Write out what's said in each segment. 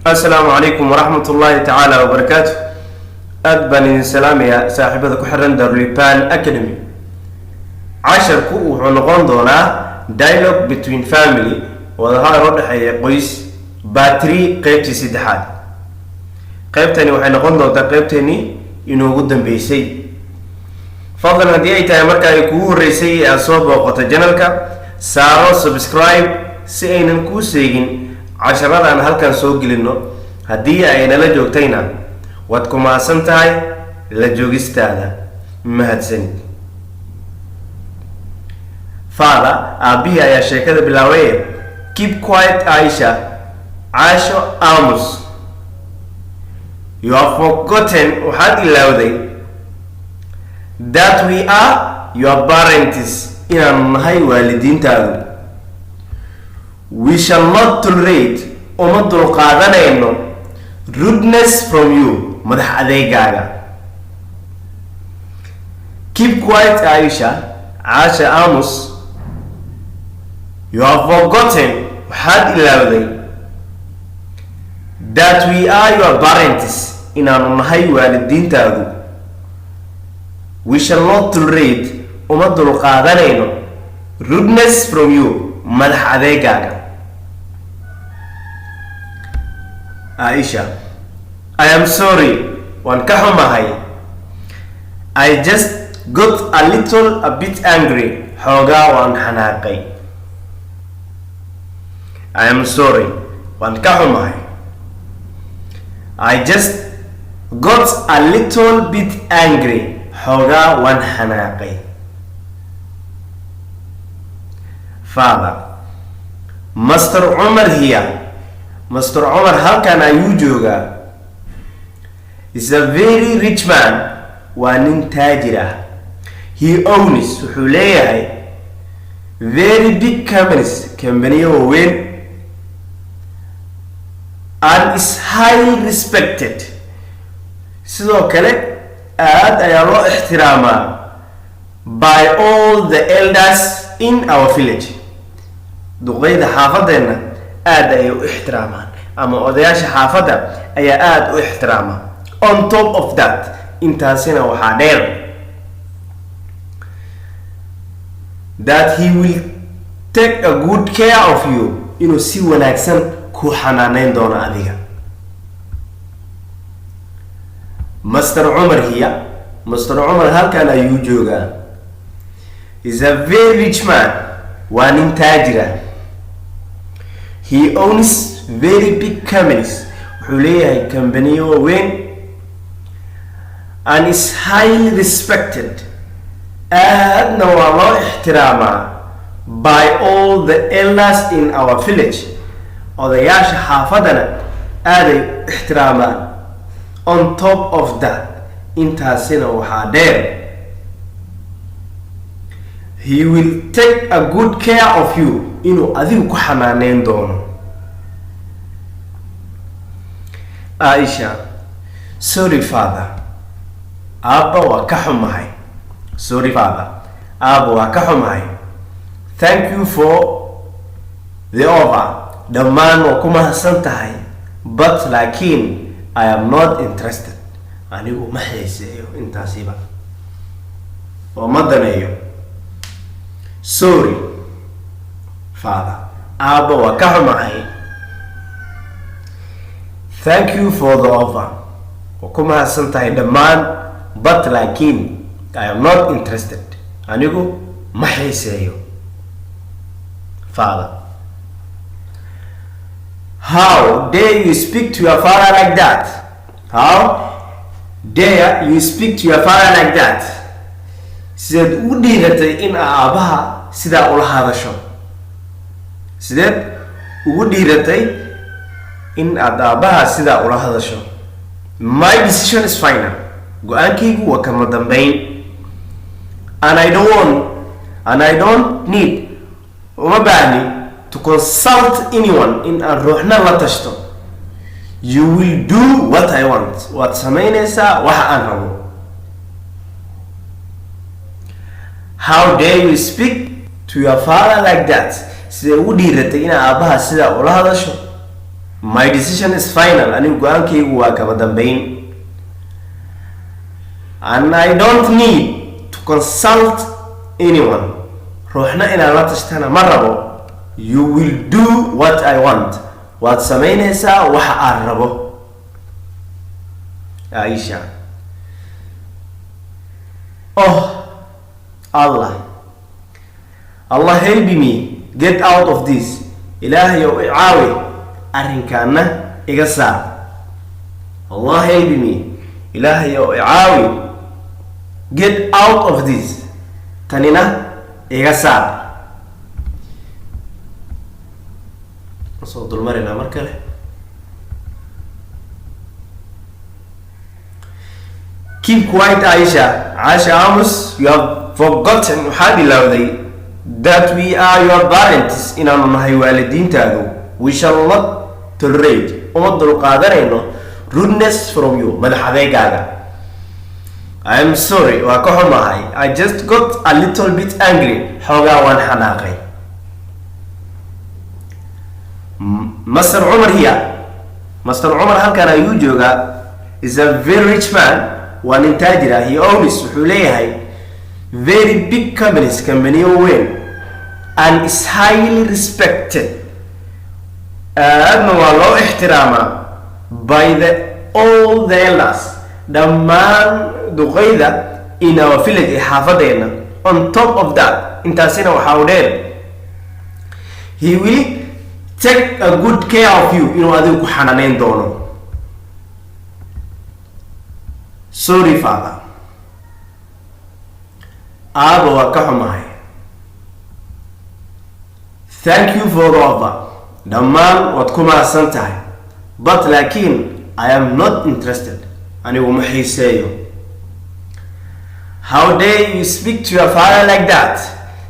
السلام عليكم ورحمة الله تعالى وبركاته. أدبن السلام يا صاحبة كحرن درليبان أكاديمي. عشر كو عنقون دونا dialogue between family وهذا رد حي قيس باتري قيبتي سدحات. قيبتني وحنقون دونا قيبتني إنه قدام بيسي. فضلا هدي أي تأمرك يكون رئيسي أصوب وقت جنالك سارو سبسكرايب سيئن كو سيئن عشرات aan halkan soo gelino hadii ay nala joogtayna wad ku maasan tahay la joogistaada mahadsanid. Father abi ayaa sheekada bilaaway keep quiet Aisha Amos you have forgotten waxaad ilowday that we are your parents inaan nahay waalidiintaadu. We shall not tolerate umadul qaadanayno rudeness from you madax adeegaaga. Keep quiet Aisha Amos you have forgotten waxaad ilowday that we are your parents inaanu nahay waalidiintaadu. We shall not tolerate umadul qaadanayno rudeness from you madax adeegaaga. Aisha, I am sorry. Waan ka xumahay. I just got a bit angry. Xoogaa waan xanaaqay. I am sorry. Waan ka xumahay. I just got a little bit angry. Xoogaa waan xanaaqay. Father, Master Umar here. Master Umar halkan ayuu joogaa. Is a very rich man. Waa nin taajir ah. He owns wuxuu leeyahay very big companies companiyo waaweyn and is highly respected. Sidoo kale aad ayaa loo ixtiraamaa by all the elders in our village. duqeyda xaafadeena aad ay u ixtiraamaan ama odayaasha xaafada ayaa aad u ixtiraama. On top of that intaasina waxaa dheer that he will take a good care of you inuu si wanaagsan ku xanaaneyn doono adiga. Master Umar here. Master Umar halkan ayuu joogaa. Is a very rich man. waa nin taajir ah. He owns very big companies. wuxuu leeyahay companiyo waaweyn and is highly respected. aadna waa loo ixtiraamaa by all the elders in our village. odayaasha xaafadana aaday ixtiraamaan. On top of that intaasina waxaa dheer he will take a good care of you inuu adigu ku xanaaneyn doono. Aisha, sorry father. Abba waa ka xumahay. Sorry father. Abba waa ka xumahay. Thank you for the offer. Dhammaan waa ku mahadsan tahay. But laakiin I am not interested. Anigu ma xiiseeyo intaasiba. oo ma daneeyo. Sorry father. Abba waa ka xumahay. Thank you for the offer. waa ku mahadsan tahay dhammaan. But laakiin I am not interested. Anigu ma xiiseeyo. Father. How dare you speak to your father like that? How dare you speak to your father like that? Sideed u dhiiratay in aabaha sidaa ula hadasho? Sideed ugu dhiiratay in aad aabaha sidaa ula hadasho? My decision is final. Go-aankaygu waa kama dambeyn. And I don't need uma baahni to consult anyone in aan ruuxna la tashto. You will do what I want. waad samaynaysaa waxa aan rabo. How dare you speak to your father like that? Sidee u dhiiratay in aabaha sidaa ula hadasho? My decision is final. Anigu go'aankaygu waa kama dambayn. And I don't need to consult anyone. Ruuxna inaan la tashtana ma rabo. You will do what I want. Waad samaynaysaa waxa aan rabo. Aisha. Oh, Allah help me get out of this. Ilaahay oo caawi arrinkaana iga saar. Allah help me. Ilaahay oo caawi get out of this. Tanina iga saar. soo dulmarina mar kale. Keep quiet, Aisha. Amos, you have forgotten that we are your parents in we shall not tolerate rudeness from you. I am sorry. I just got a little bit angry. Master Umar here. Master Umar halkan ayuu joogaa is a very rich man. One tajira, he owns very big companies, company weyn, and is highly respected. By all the elders. The man duqeyda in our village xaafadena. On top of that, intaasina waxa dheer, he will take a good care of you. Inuu adigu ku xanaanayn doono. Sorry, Father. Aabo waa ka xumahay. Thank you for the offer. Dhammaan waad ku mahadsan tahay. But laakiin I am not interested. Anigu ma xiiseeyo. How dare you speak to your father like that?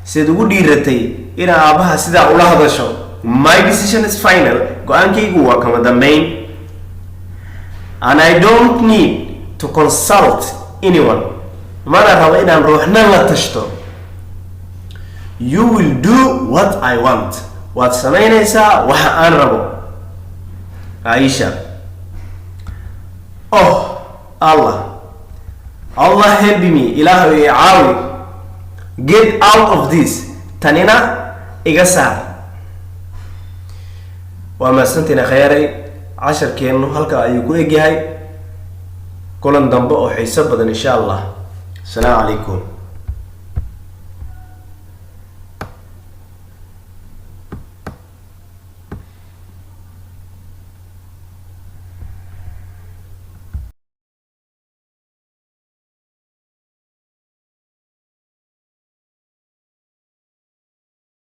Sid ugu dhiiratay ina aabaha sidaa ula hadasho. My decision is final. Go'aankaygu waa kama dambayn. And I don't need to consult anyone. Mana rabo inaan ruuxna la tashto. You will do what I want. Waad samaynaysaa waxa aan rabo. Aisha. Oh, Allah help me. Ilaahay caawi. Get out of this. Tanina iga saar. Waa maasantina khayray. casharkeenu halka ayuu ku egyahay. kulan dambe oo xiiso badan insha Allah. Assalamu alaykum.